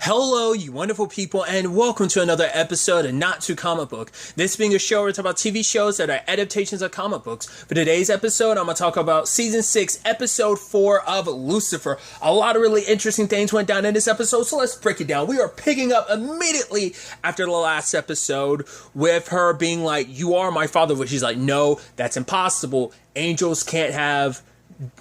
Hello, you wonderful people, and welcome to another episode of Not Too Comic Book. This being a show where we talk about TV shows that are adaptations of comic books. For today's episode, I'm going to talk about Season 6, Episode 4 of Lucifer. A lot of really interesting things went down in this episode, so let's break it down. We are picking up immediately after the last episode with her being like, "You are my father," which she's like, "No, that's impossible. Angels can't have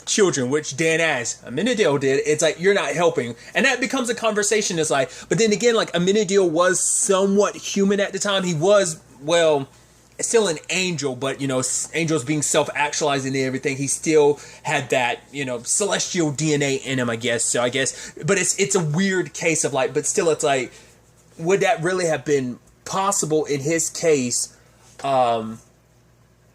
children," which Dan as Amenadiel did. It's like, you're not helping, and that becomes a conversation. It's like, but then again, like, Amenadiel was somewhat human at the time. He was, well, still an angel, but, you know, angels being self-actualizing and everything, he still had that, you know, celestial DNA in him, I guess. So I guess, but it's a weird case of like, but still, it's like, would that really have been possible in his case,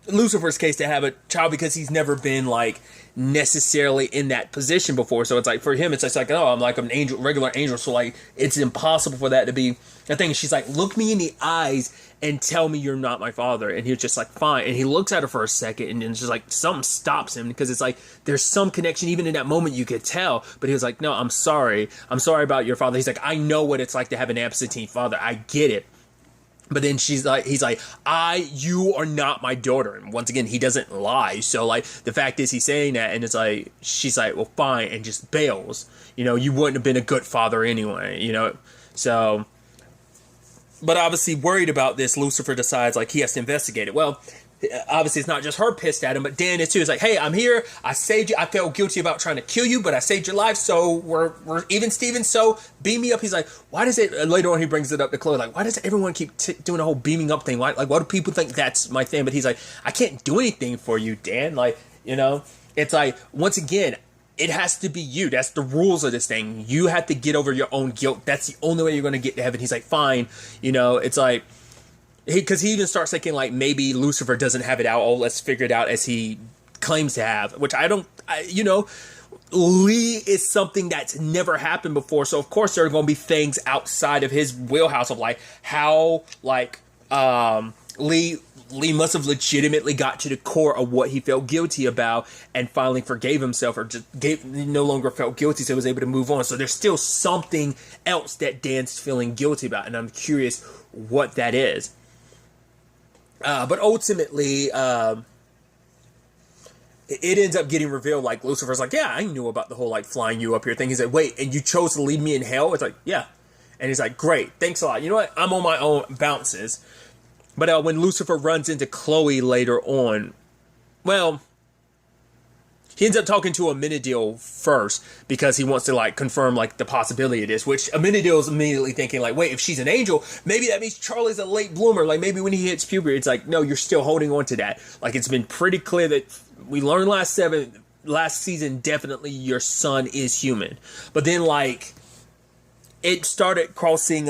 Lucifer's case, to have a child, because he's never been like necessarily in that position before. So it's like, for him, it's just like, oh, I'm like an angel, regular angel, so like it's impossible for that to be a thing. She's like, "Look me in the eyes and tell me you're not my father." And he's just like, "Fine." And he looks at her for a second, and then it's just like something stops him, because it's like there's some connection. Even in that moment you could tell, but he was like, "No, I'm sorry about your father." He's like, "I know what it's like to have an absentee father. I get it." But then he's like, you are not my daughter." And once again, he doesn't lie. So like, the fact is, he's saying that, and it's like, she's like, "Well, fine," and just bails. You know, you wouldn't have been a good father anyway, you know? So, but obviously worried about this, Lucifer decides like he has to investigate it. Well, obviously it's not just her pissed at him, but Dan is too. It's like, "Hey, I'm here. I saved you. I felt guilty about trying to kill you, but I saved your life. So we're even, Steven. So beam me up." He's like, "Why does it?" Later on, he brings it up to Chloe. Like, "Why does everyone keep doing the whole beaming up thing? Why? Like, why do people think that's my thing?" But he's like, "I can't do anything for you, Dan. Like, you know, it's like, once again, it has to be you. That's the rules of this thing. You have to get over your own guilt. That's the only way you're going to get to heaven." He's like, "Fine." You know, it's like, because he even starts thinking like, maybe Lucifer doesn't have it out. Oh, let's figure it out as he claims to have, which you know, Lee is something that's never happened before. So of course there are going to be things outside of his wheelhouse of like how like Lee must have legitimately got to the core of what he felt guilty about and finally forgave himself, or just no longer felt guilty, so he was able to move on. So there's still something else that Dan's feeling guilty about, and I'm curious what that is. But ultimately, it ends up getting revealed, like, Lucifer's like, "Yeah, I knew about the whole, like, flying you up here thing." He's like, "Wait, and you chose to leave me in hell?" It's like, "Yeah." And he's like, "Great, thanks a lot. You know what? I'm on my own bounces." But when Lucifer runs into Chloe later on, well, he ends up talking to Amenadiel first, because he wants to, like, confirm, like, the possibility of this, which Amenadiel's immediately thinking, like, wait, if she's an angel, maybe that means Charlie's a late bloomer. Like, maybe when he hits puberty, it's like, no, you're still holding on to that. Like, it's been pretty clear that we learned last season, definitely your son is human. But then, like, it started crossing,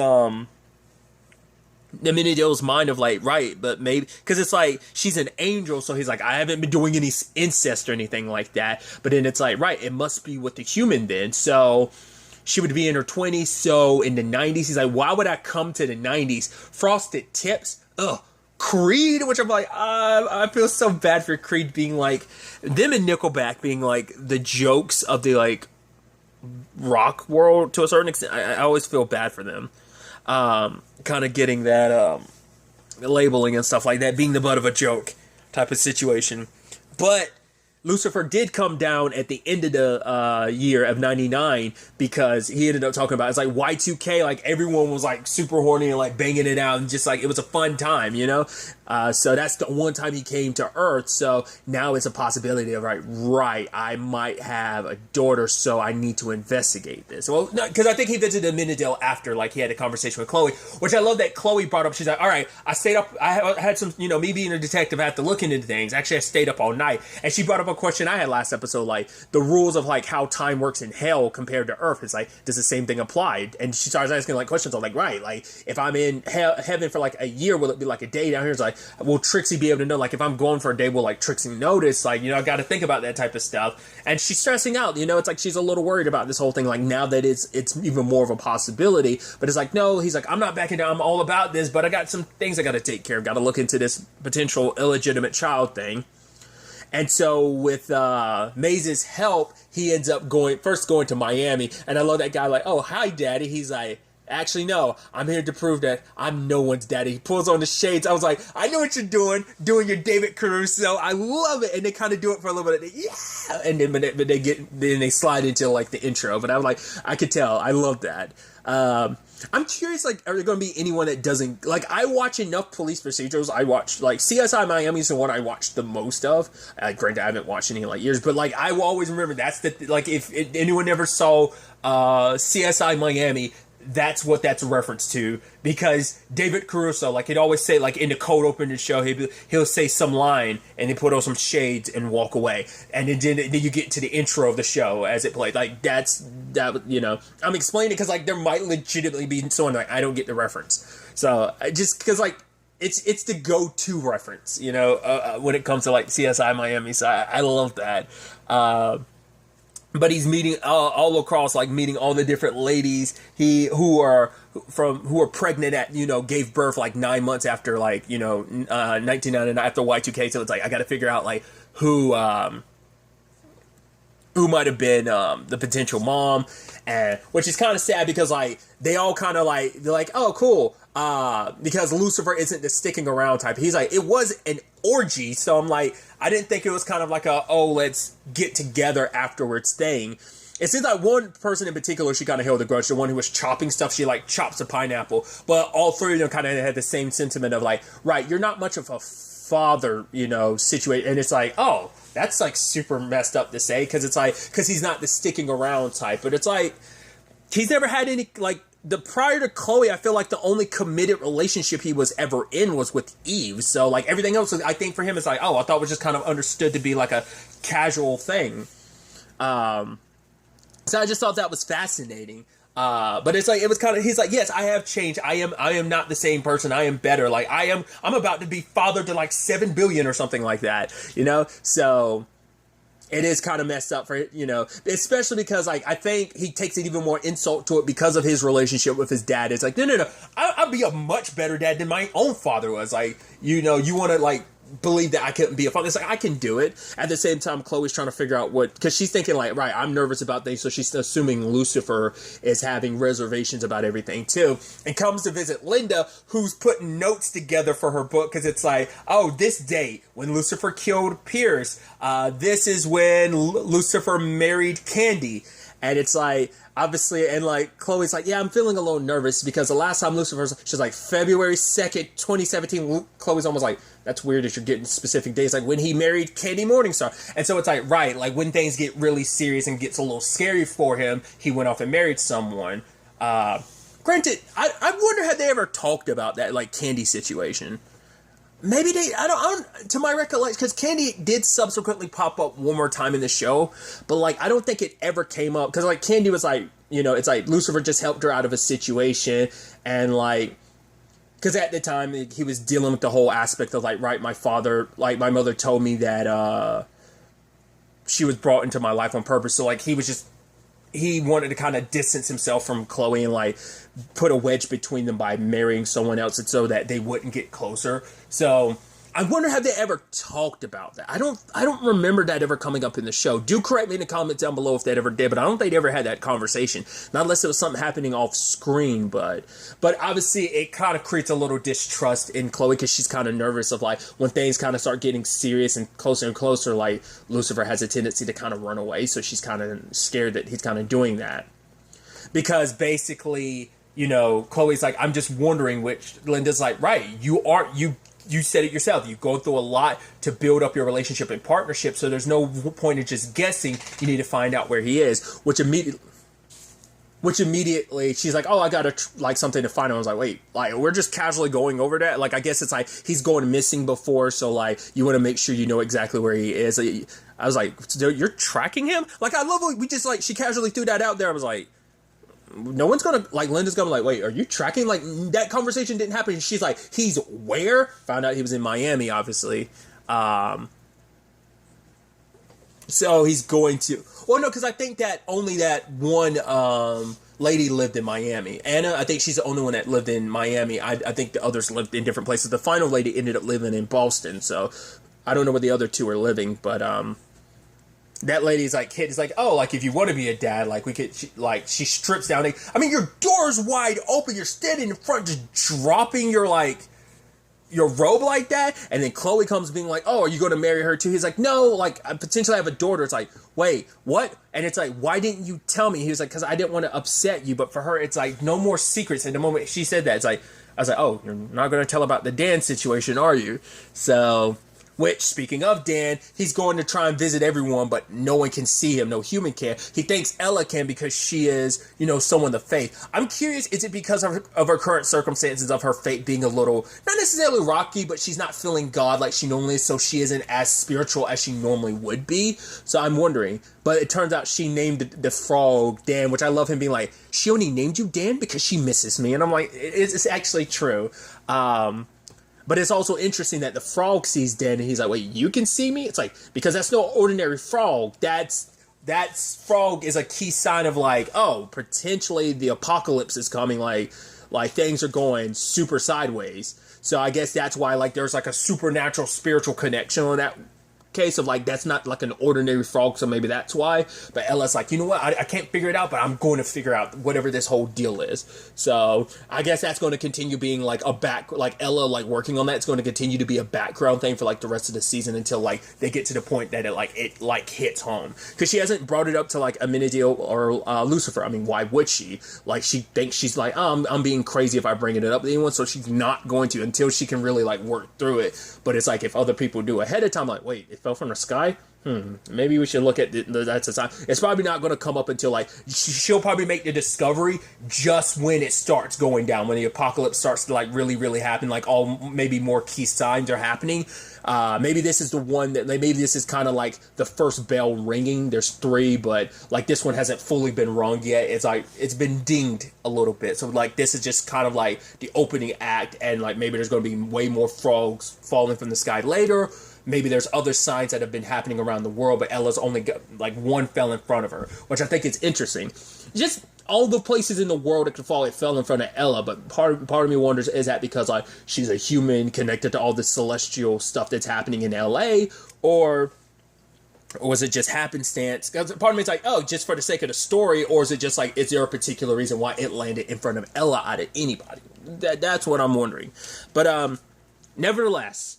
Amenadiel's mind of like, right, but maybe, because it's like, she's an angel, so he's like, I haven't been doing any incest or anything like that. But then it's like, right, it must be with the human then. So she would be in her 20s, so in the 90s, he's like, why would I come to the 90s? Frosted Tips, Creed, which I'm like, I feel so bad for Creed being like, them and Nickelback being like the jokes of the like rock world to a certain extent. I always feel bad for them. Kind of getting that labeling and stuff like that, being the butt of a joke type of situation. But Lucifer did come down at the end of the year of 99, because he ended up talking about, it's like Y2K, like everyone was like super horny and like banging it out, and just like it was a fun time, you know? So that's the one time he came to Earth. So now it's a possibility of right, I might have a daughter, so I need to investigate this. Well, no, because I think he visited Amenadiel after, like, he had a conversation with Chloe, which I love that Chloe brought up. She's like, all right, I stayed up, I had some, you know, me being a detective, I have to look into things. Actually, I stayed up all night, and she brought up a question I had last episode, like the rules of like how time works in hell compared to Earth. It's like, does the same thing apply? And she starts asking like questions. I'm like, right, like if I'm in heaven for like a year, will it be like a day down here? It's like, will Trixie be able to know? Like if I'm going for a day, will like Trixie notice? Like, you know, I got to think about that type of stuff. And she's stressing out, you know, it's like she's a little worried about this whole thing, like now that it's even more of a possibility. But it's like, no, he's like, I'm not backing down, I'm all about this, but I got some things I got to take care of, got to look into this potential illegitimate child thing. And so with Maze's help, he ends up going to Miami. And I love that guy, like, oh, hi, daddy. He's like, actually, no, I'm here to prove that I'm no one's daddy. He pulls on the shades. I was like, I know what you're doing your David Caruso. I love it. And they kind of do it for a little bit. Yeah. And then, but they slide into like the intro. But I was like, I could tell. I love that. I'm curious, like, are there going to be anyone that doesn't, like, I watch enough police procedurals. I watch, like, CSI Miami is the one I watch the most of. Granted, I haven't watched any in, like, years, but, like, I will always remember that's like, if anyone ever saw CSI Miami, that's what that's a reference to, because David Caruso, like, he'd always say, like, in the cold open of the show, he'll say some line, and he put on some shades and walk away, and then you get to the intro of the show as it played. Like, that, you know, I'm explaining it because, like, there might legitimately be someone like, I don't get the reference. So, just because, like, it's the go-to reference, you know, when it comes to, like, CSI Miami, so I love that. But he's meeting all across, like meeting all the different ladies who are pregnant at, you know, gave birth like 9 months after, like, you know, 1999 after Y2K. So it's like I got to figure out like who might have been the potential mom, and which is kind of sad because like they all kind of like they're like, oh cool, because Lucifer isn't the sticking around type. He's like, it was an orgy, so I'm like, I didn't think it was kind of like a, oh, let's get together afterwards thing. It seems like one person in particular, she kind of held a grudge. The one who was chopping stuff, she like chops a pineapple. But all three of them kind of had the same sentiment of like, right, you're not much of a father, you know, situation. And it's like, oh, that's like super messed up to say, because it's like, because he's not the sticking around type. But it's like, he's never had any, like, the prior to Chloe, I feel like the only committed relationship he was ever in was with Eve. So, like, everything else, I think for him is like, oh, I thought it was just kind of understood to be like a casual thing. So I just thought that was fascinating. But it's like, it was kind of, he's like, yes, I have changed. I am not the same person. I am better. Like, I'm about to be father to like 7 billion or something like that, you know? So it is kind of messed up for, you know, especially because, like, I think he takes it even more insult to it because of his relationship with his dad. It's like, no. I'll be a much better dad than my own father was. Like, you know, you want to, like, believe that I couldn't be a father. It's like, I can do it. At the same time, Chloe's trying to figure out what, because she's thinking like, right, I'm nervous about things, so she's assuming Lucifer is having reservations about everything too, and comes to visit Linda, who's putting notes together for her book, because it's like, oh, this date when Lucifer killed Pierce, this is when Lucifer married Candy. And it's like, obviously, and like, Chloe's like, yeah, I'm feeling a little nervous because the last time Lucifer's, she's like, February 2nd, 2017, Chloe's almost like, that's weird that you're getting specific days, like when he married Candy Morningstar. And so it's like, right, like when things get really serious and gets a little scary for him, he went off and married someone. Granted, I wonder had they ever talked about that, like, Candy situation. Maybe they, I don't, to my recollection, because Candy did subsequently pop up one more time in the show, but, like, I don't think it ever came up, because, like, Candy was, like, you know, it's like Lucifer just helped her out of a situation, and, like, because at the time, he was dealing with the whole aspect of, like, right, my mother told me that, she was brought into my life on purpose, so, like, he wanted to kind of distance himself from Chloe and, like, put a wedge between them by marrying someone else, and so that they wouldn't get closer. So I wonder, have they ever talked about that? I don't remember that ever coming up in the show. Do correct me in the comments down below if that ever did, but I don't think they ever had that conversation. Not unless it was something happening off screen, but obviously it kind of creates a little distrust in Chloe, because she's kind of nervous of, like, when things kind of start getting serious and closer, like, Lucifer has a tendency to kind of run away, so she's kind of scared that he's kind of doing that. Because basically, you know, Chloe's like, I'm just wondering, which Linda's like, right, you said it yourself. You go through a lot to build up your relationship and partnership, so there's no point in just guessing. You need to find out where he is, which immediately she's like, oh, I got like something to find out. I was like, wait, like, we're just casually going over that? Like, I guess it's like he's going missing before, so, like, you want to make sure you know exactly where he is. I was like, so you're tracking him? Like, I love it. We just, like, she casually threw that out there. I was like, no one's gonna, like, Linda's gonna be like, wait, are you tracking? Like, that conversation didn't happen. She's like, he's where? Found out he was in Miami, obviously. So he's going to, well, no, because I think that only that one lady lived in Miami. Anna, I think she's the only one that lived in Miami. I think the others lived in different places. The final lady ended up living in Boston, so I don't know where the other two are living, but that lady's like, kid is like, oh, like if you want to be a dad, like we could, she strips down. Like, I mean, your door's wide open. You're standing in front, just dropping your robe like that. And then Chloe comes being like, oh, are you going to marry her too? He's like, no, like I potentially have a daughter. It's like, wait, what? And it's like, why didn't you tell me? He was like, because I didn't want to upset you. But for her, it's like, no more secrets. And the moment she said that, it's like, I was like, oh, you're not going to tell about the Dan situation, are you? So, which, speaking of Dan, he's going to try and visit everyone, but no one can see him. No human can. He thinks Ella can because she is, someone of faith. I'm curious, is it because of her current circumstances of her faith being a little, not necessarily rocky, but she's not feeling God like she normally is, so she isn't as spiritual as she normally would be? So I'm wondering. But it turns out she named the frog Dan, which I love him being like, she only named you Dan because she misses me. And I'm like, it's actually true. But it's also interesting that the frog sees Dan and he's like, wait, you can see me? It's like, because that's no ordinary frog. That's frog is a key sign of like, oh, potentially the apocalypse is coming. Like things are going super sideways. So I guess that's why like there's like a supernatural spiritual connection on that case of like, that's not like an ordinary frog. So maybe that's why. But Ella's like, you know what? I can't figure it out, but I'm going to figure out whatever this whole deal is. So I guess that's going to continue being like like Ella, like working on that. It's going to continue to be a background thing for like the rest of the season until like they get to the point that it hits home. Cause she hasn't brought it up to like Amenadiel or Lucifer. I mean, why would she? Like she thinks she's like, oh, I'm being crazy if I bring it up to anyone. So she's not going to until she can really like work through it. But it's like, if other people do ahead of time, like, wait, it fell from the sky? Maybe we should look at that's a sign. It's probably not going to come up until like she'll probably make the discovery just when it starts going down, when the apocalypse starts to like really, really happen, like all maybe more key signs are happening. Maybe this is the one that maybe this is kind of like the first bell ringing. There's 3, but like this one hasn't fully been rung yet. It's like it's been dinged a little bit. So like this is just kind of like the opening act, and like maybe there's going to be way more frogs falling from the sky later. Maybe there's other signs that have been happening around the world, but Ella's only got, like, one fell in front of her, which I think is interesting. Just all the places in the world that could fall, it fell in front of Ella, but part of me wonders, is that because, like, she's a human connected to all this celestial stuff that's happening in LA, or was it just happenstance? Part of me is like, oh, just for the sake of the story, or is it just like, is there a particular reason why it landed in front of Ella out of anybody? That's what I'm wondering. But, nevertheless,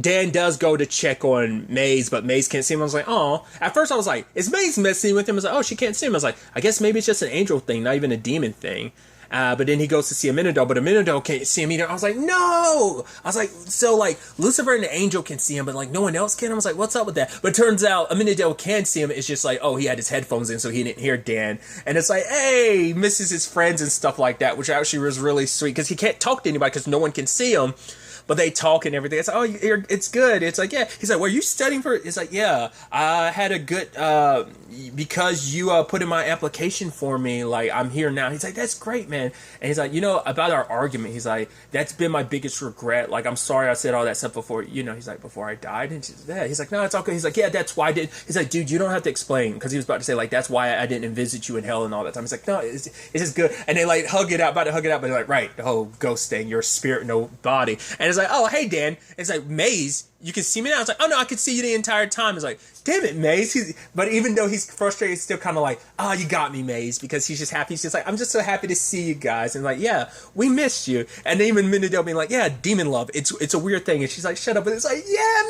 Dan does go to check on Maze, but Maze can't see him. I was like, oh. At first I was like, is Maze messing with him? I was like, oh, she can't see him. I was like, I guess maybe it's just an angel thing, not even a demon thing. But then he goes to see Amenadiel, but Amenadiel can't see him either. I was like, no! I was like, so like, Lucifer and the angel can see him, but like, no one else can? I was like, what's up with that? But it turns out Amenadiel can see him. It's just like, oh, he had his headphones in, so he didn't hear Dan. And it's like, hey, misses his friends and stuff like that, which actually was really sweet, because he can't talk to anybody because no one can see him. But they talk and everything. It's like, oh, it's good. It's like, yeah. He's like, were you studying for it? It's like, yeah, I had a good, because you put in my application for me, like, I'm here now. He's like, that's great, man. And he's like, about our argument, he's like, that's been my biggest regret. Like, I'm sorry I said all that stuff before, he's like, before I died. And he's like, no, it's okay. He's like, yeah, that's why I did. He's like, dude, you don't have to explain. Because he was about to say, like, that's why I didn't visit you in hell and all that time. He's like, no, it's just good. And they, like, about to hug it out, but they're like, right, the whole ghost thing, your spirit, no body. And it's like, oh, hey, Dan. It's like, Maze, you can see me now. It's like, oh no, I could see you the entire time. It's like, damn it, Maze. But even though he's frustrated, he's still kind of like, oh, you got me, Maze, because he's just happy. He's just like, I'm just so happy to see you guys. And like, yeah, we missed you. And then even Amenadiel being like, yeah, demon love. It's a weird thing. And she's like, shut up. And it's like, yeah,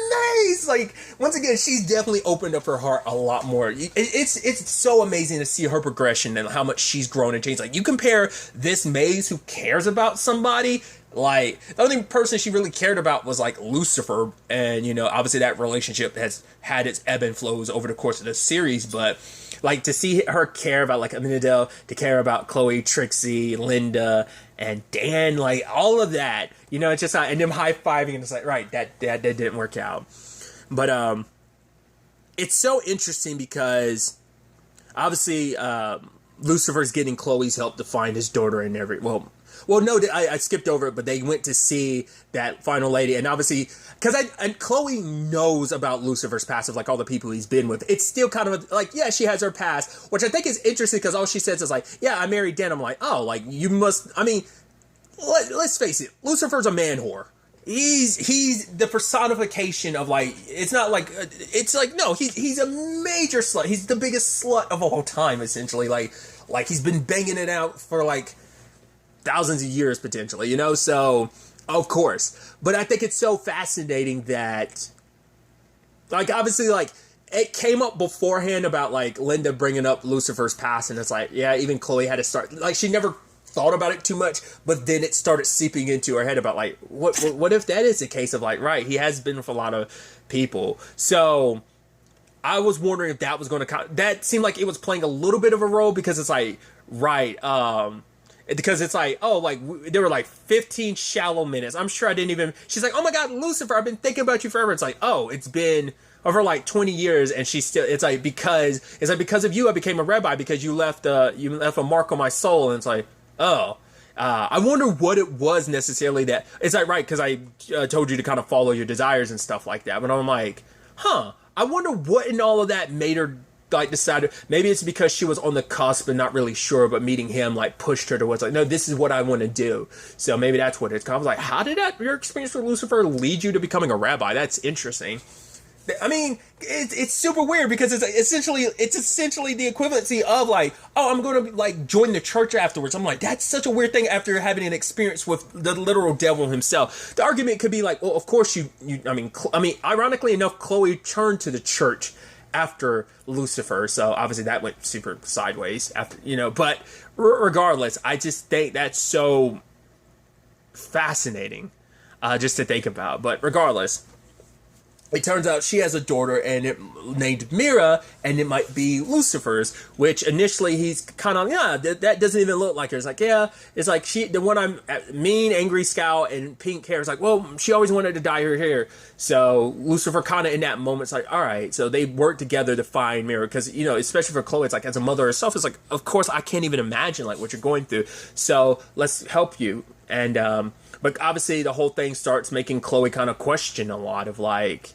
Maze. Like, once again, she's definitely opened up her heart a lot more. It's so amazing to see her progression and how much she's grown and changed. Like, you compare this Maze who cares about somebody. Like, the only person she really cared about was, like, Lucifer, and, obviously that relationship has had its ebb and flows over the course of the series, but, like, to see her care about, like, Amenadiel, to care about Chloe, Trixie, Linda, and Dan, like, all of that, it's just, and them high-fiving, and it's like, right, that didn't work out. But, it's so interesting because, obviously, Lucifer's getting Chloe's help to find his daughter and well, no, I skipped over it, but they went to see that final lady, and obviously, and Chloe knows about Lucifer's past of, like, all the people he's been with. It's still kind of, like, yeah, she has her past, which I think is interesting, because all she says is, like, yeah, I married Dan. I'm like, oh, like, you must, I mean, let's face it, Lucifer's a man whore. he's the personification of like, it's not like, it's like, no, he's a major slut. He's the biggest slut of all time, essentially. Like he's been banging it out for like thousands of years potentially, you know? So of course, but I think it's so fascinating that, like, obviously, like, it came up beforehand about like Linda bringing up Lucifer's past, and it's like, yeah, even Chloe had to start, like, she never thought about it too much, but then it started seeping into her head about like, what if that is the case of like, right, he has been with a lot of people. So I was wondering if that was going to, that seemed like it was playing a little bit of a role, because it's like, right, because it's like, oh, like, there were like 15 shallow minutes. I'm sure I didn't even, she's like, oh my God, Lucifer, I've been thinking about you forever. It's like, oh, it's been over like 20 years, and she's still, it's like, because of you, I became a rabbi, because you left a mark on my soul. And it's like, oh, I wonder what it was necessarily that, it's like, right, because I told you to kind of follow your desires and stuff like that. But I'm like, I wonder what in all of that made her like decided. Maybe it's because she was on the cusp and not really sure, but meeting him like pushed her towards like, no, this is what I want to do. So maybe that's what it's. I was like, how did your experience with Lucifer lead you to becoming a rabbi? That's interesting. I mean, it's super weird, because it's essentially the equivalency of like, oh, I'm going to like join the church afterwards. I'm like, that's such a weird thing after having an experience with the literal devil himself. The argument could be like, well, of course I mean, ironically enough, Chloe turned to the church after Lucifer, so obviously that went super sideways after, you know, but regardless, I just think that's so fascinating just to think about. But regardless, it turns out she has a daughter named Mira, and it might be Lucifer's, which initially he's kind of, yeah, that doesn't even look like her. It's like, yeah, it's like the one I'm mean, angry scout and pink hair. It's like, well, she always wanted to dye her hair. So Lucifer kind of in that moment, it's like, all right, so they work together to find Mira, because, you know, especially for Chloe, it's like, as a mother herself, it's like, of course, I can't even imagine like what you're going through. So let's help you. And, but obviously the whole thing starts making Chloe kind of question a lot of like,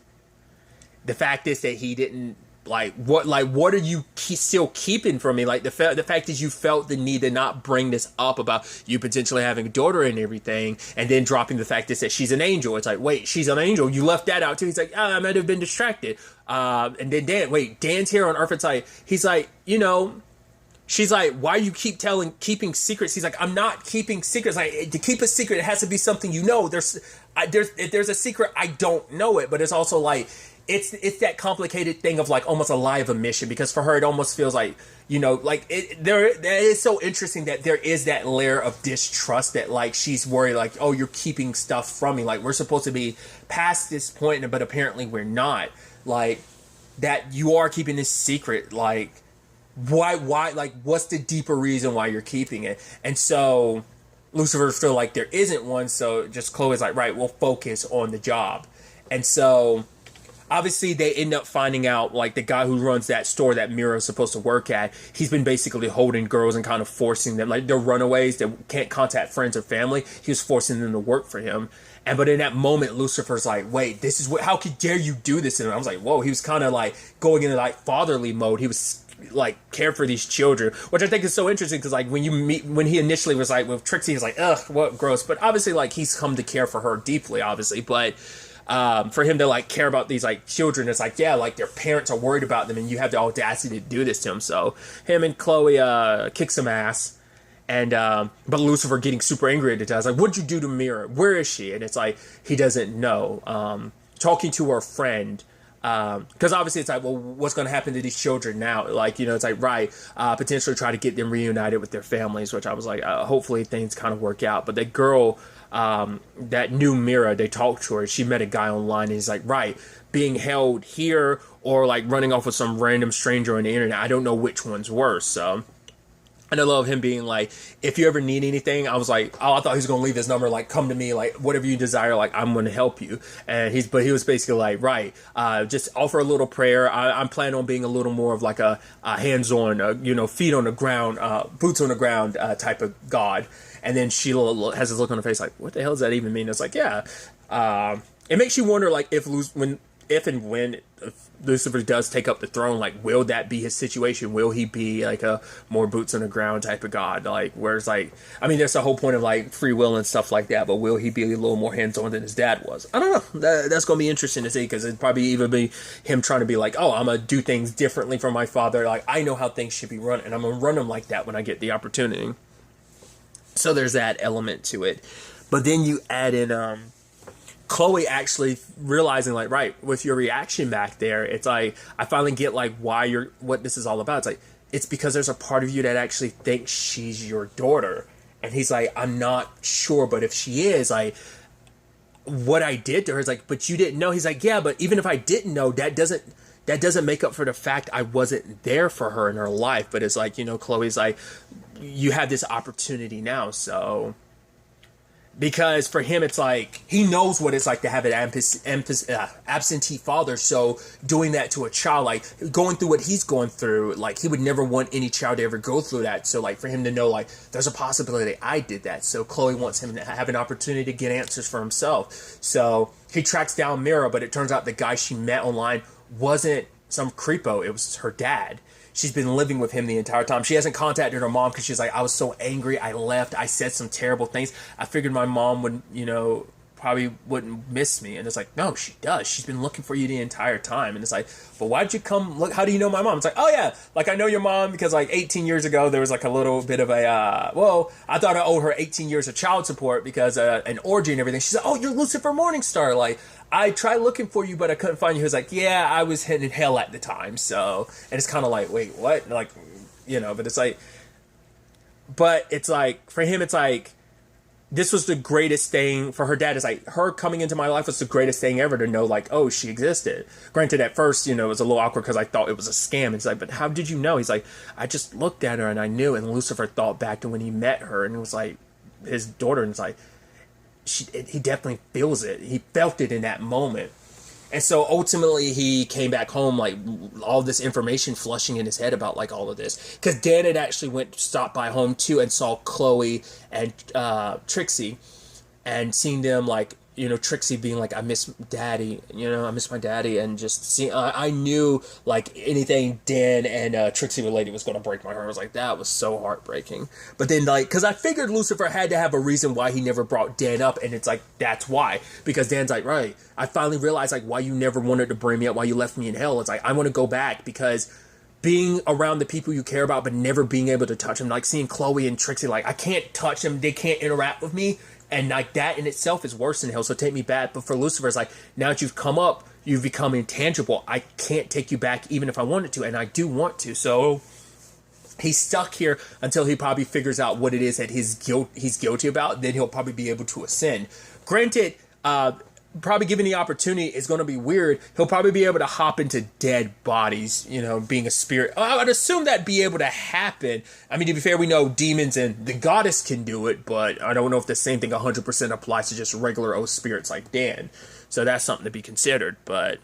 the fact is that he didn't what are you still keeping from me? Like the fact is you felt the need to not bring this up about you potentially having a daughter and everything, and then dropping the fact is that she's an angel. It's like, wait, she's an angel. You left that out too. He's like, I might have been distracted. And then Dan's here on Earth. It's like, he's like, you know, she's like, why you keeping secrets? He's like, I'm not keeping secrets. Like, to keep a secret, it has to be something you know. If there's a secret, I don't know it. But it's also like, it's that complicated thing of like almost a lie of omission, because for her it almost feels like, you know, like that is so interesting that there is that layer of distrust that like she's worried like, oh, you're keeping stuff from me, like we're supposed to be past this point, but apparently we're not, like that you are keeping this secret, like why like what's the deeper reason why you're keeping it? And so Lucifer's feel like there isn't one, so just Chloe's like, right, we'll focus on the job. And so obviously, they end up finding out, like, the guy who runs that store that Mira is supposed to work at, he's been basically holding girls and kind of forcing them, like, they're runaways that can't contact friends or family. He was forcing them to work for him. But in that moment, Lucifer's like, wait, this is how dare you do this? And I was like, whoa, he was kind of, like, going into, like, fatherly mode. He was, like, care for these children, which I think is so interesting, because, like, when he initially was, like, with Trixie, he was like, ugh, what gross. But obviously, like, he's come to care for her deeply, obviously, but for him to like care about these like children, it's like, yeah, like their parents are worried about them, and you have the audacity to do this to him. So him and Chloe kick some ass, and but Lucifer getting super angry at the time, like, what'd you do to Mira? Where is she? And it's like he doesn't know. Talking to her friend, because obviously it's like, well, what's going to happen to these children now? Like, you know, it's like, right, potentially try to get them reunited with their families, which I was like, hopefully things kind of work out. But the girl that knew Mira, they talked to her. She met a guy online, and he's like, right, being held here or like running off with some random stranger on the internet, I don't know which one's worse. So, and I love him being like, if you ever need anything, I was like, oh, I thought he was going to leave his number, like, come to me, like, whatever you desire, like, I'm going to help you. And he was basically like, right, just offer a little prayer. I'm planning on being a little more of like a hands-on, you know, feet on the ground, boots on the ground type of God. And then Sheila has this look on her face like, what the hell does that even mean? It's like, yeah. It makes you wonder, like, if if and when Lucifer does take up the throne, like, will that be his situation? Will he be like a more boots on the ground type of god? Like, where's like, I mean, there's the whole point of like free will and stuff like that, but will he be a little more hands-on than his dad was? I don't know. That's going to be interesting to see, because it'd probably even be him trying to be like, oh, I'm going to do things differently from my father. Like, I know how things should be run, and I'm going to run them like that when I get the opportunity. So there's that element to it. But then you add in, Chloe actually realizing, like, right, with your reaction back there, it's like, I finally get like what this is all about. It's like, it's because there's a part of you that actually thinks she's your daughter. And he's like, I'm not sure, but if she is, like, what I did to her is like, but you didn't know. He's like, yeah, but even if I didn't know, that doesn't make up for the fact I wasn't there for her in her life. But it's like, you know, Chloe's like, you have this opportunity now, so. Because for him, it's like, he knows what it's like to have an absentee father. So doing that to a child, like going through what he's going through, like he would never want any child to ever go through that. So like for him to know, like, there's a possibility I did that. So Chloe wants him to have an opportunity to get answers for himself. So he tracks down Mira, but it turns out the guy she met online wasn't some creepo. It was her dad. She's been living with him the entire time. She hasn't contacted her mom because she's like, I was so angry. I left. I said some terrible things. I figured my mom would, you know, probably wouldn't miss me. And it's like, no, she does. She's been looking for you the entire time. And it's like, but why'd you come? Look, how do you know my mom? It's like, oh yeah, like I know your mom because like 18 years ago, there was like a little bit of a, well, I thought I owed her 18 years of child support because an orgy and everything. She's like, oh, you're Lucifer Morningstar. Like, I tried looking for you, but I couldn't find you. He was like, yeah, I was hitting hell at the time. So, and it's kind of like, wait, what? Like, you know, but it's like, for him, it's like, this was the greatest thing for her dad. It's like, her coming into my life was the greatest thing ever to know, like, oh, she existed. Granted, at first, you know, it was a little awkward because I thought it was a scam. It's like, but how did you know? He's like, I just looked at her and I knew. And Lucifer thought back to when he met her and it was like, his daughter, and it's like, he definitely feels it. He felt it in that moment. And so ultimately he came back home, like all this information flushing in his head about like all of this. Because Dan had actually stopped by home too and saw Chloe and Trixie and seeing them like, you know, Trixie being like, I miss daddy, you know, I miss my daddy. And just seeing, I knew like anything Dan and Trixie related was going to break my heart. I was like, that was so heartbreaking. But then like, because I figured Lucifer had to have a reason why he never brought Dan up. And it's like, that's why. Because Dan's like, right, I finally realized like why you never wanted to bring me up, why you left me in hell. It's like, I want to go back because being around the people you care about, but never being able to touch them, like seeing Chloe and Trixie, like I can't touch them. They can't interact with me. And like that in itself is worse than hell. So take me back. But for Lucifer, it's like, now that you've come up, you've become intangible. I can't take you back even if I wanted to. And I do want to. So he's stuck here until he probably figures out what it is that he's guilty about. Then he'll probably be able to ascend. Granted, probably given the opportunity is going to be weird. He'll probably be able to hop into dead bodies, you know, being a spirit. I would assume that'd be able to happen. I mean, to be fair, we know demons and the goddess can do it, but I don't know if the same thing 100% applies to just regular old spirits like Dan. So that's something to be considered, but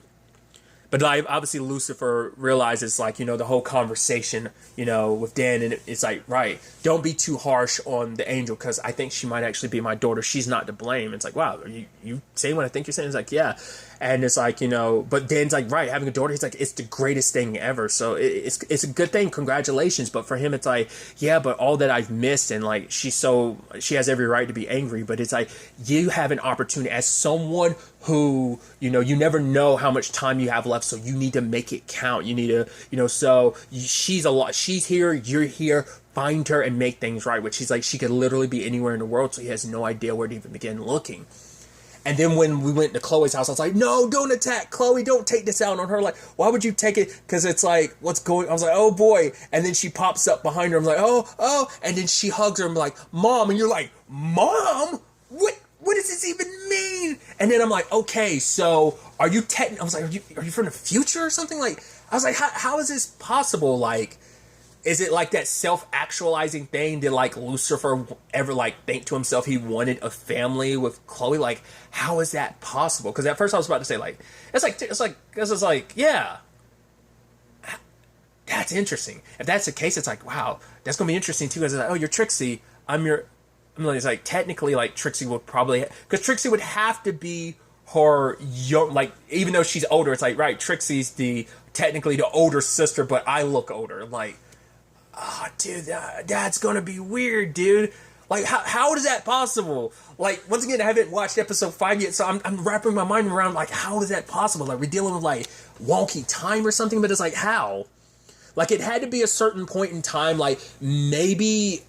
like, obviously Lucifer realizes, like, you know, the whole conversation, you know, with Dan, and it's like, right, don't be too harsh on the angel, because I think she might actually be my daughter. She's not to blame. It's like, wow, are you saying what I think you're saying? It's like, yeah. And it's like, you know, but Dan's like, right, having a daughter, he's like, it's the greatest thing ever. So it's a good thing. Congratulations. But for him, it's like, yeah, but all that I've missed, and like, she has every right to be angry, but it's like, you have an opportunity as someone who, you know, you never know how much time you have left. So you need to make it count. You need to, you know, so she's here, you're here, find her and make things right, which he's like, she could literally be anywhere in the world. So he has no idea where to even begin looking. And then when we went to Chloe's house, I was like, no, don't attack Chloe. Don't take this out on her. Like, why would you take it? Because it's like, what's going on? I was like, oh, boy. And then she pops up behind her. I'm like, oh. And then she hugs her and I'm like, Mom. And you're like, Mom? What does this even mean? And then I'm like, okay, so are you I was like, are you from the future or something? Like, I was like, how is this possible? Like, is it like that self-actualizing thing? Did like Lucifer ever like think to himself he wanted a family with Chloe? Like, how is that possible? Because at first I was about to say like, it's like, yeah, that's interesting. If that's the case, it's like, wow, that's gonna be interesting too. Because it's like, oh, you're Trixie, it's like technically like Trixie would probably, because Trixie would have to be her young, like, even though she's older, it's like, right, Trixie's technically the older sister, but I look older. Like, oh, dude, that's gonna be weird, dude. Like, how is that possible? Like, once again, I haven't watched episode 5 yet, so I'm wrapping my mind around, like, how is that possible? Like, we're dealing with, like, wonky time or something, but it's like, how? Like, it had to be a certain point in time, like, maybe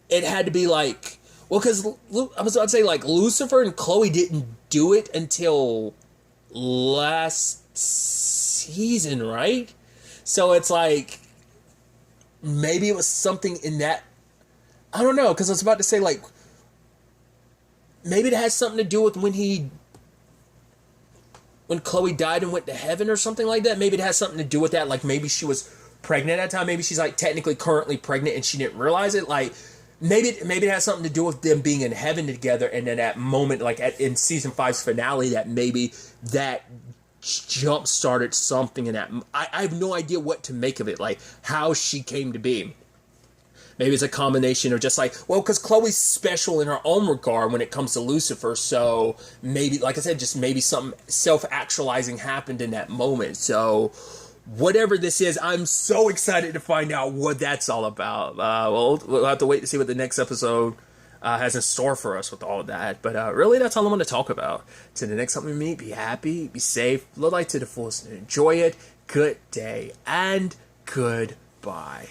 it had to be, like, well, because I was about to say, like, Lucifer and Chloe didn't do it until last season, right? So it's like, maybe it was something in that. I don't know, because I was about to say, like, maybe it has something to do with when Chloe died and went to heaven or something like that. Maybe it has something to do with that. Like, maybe she was pregnant at that time. Maybe she's, like, technically currently pregnant and she didn't realize it. Like, maybe it has something to do with them being in heaven together, and then that moment, like, in season 5's finale, that maybe that jump started something in that. I have no idea what to make of it, like, how she came to be. Maybe it's a combination of just like, well, because Chloe's special in her own regard when it comes to Lucifer, so maybe, like I said, just maybe something self-actualizing happened in that moment. So whatever this is, I'm so excited to find out what that's all about. We'll have to wait to see what the next episode has in store for us with all of that. But really, that's all I want to talk about. Till the next time we meet, be happy, be safe, live life to the fullest, and enjoy it. Good day, and goodbye.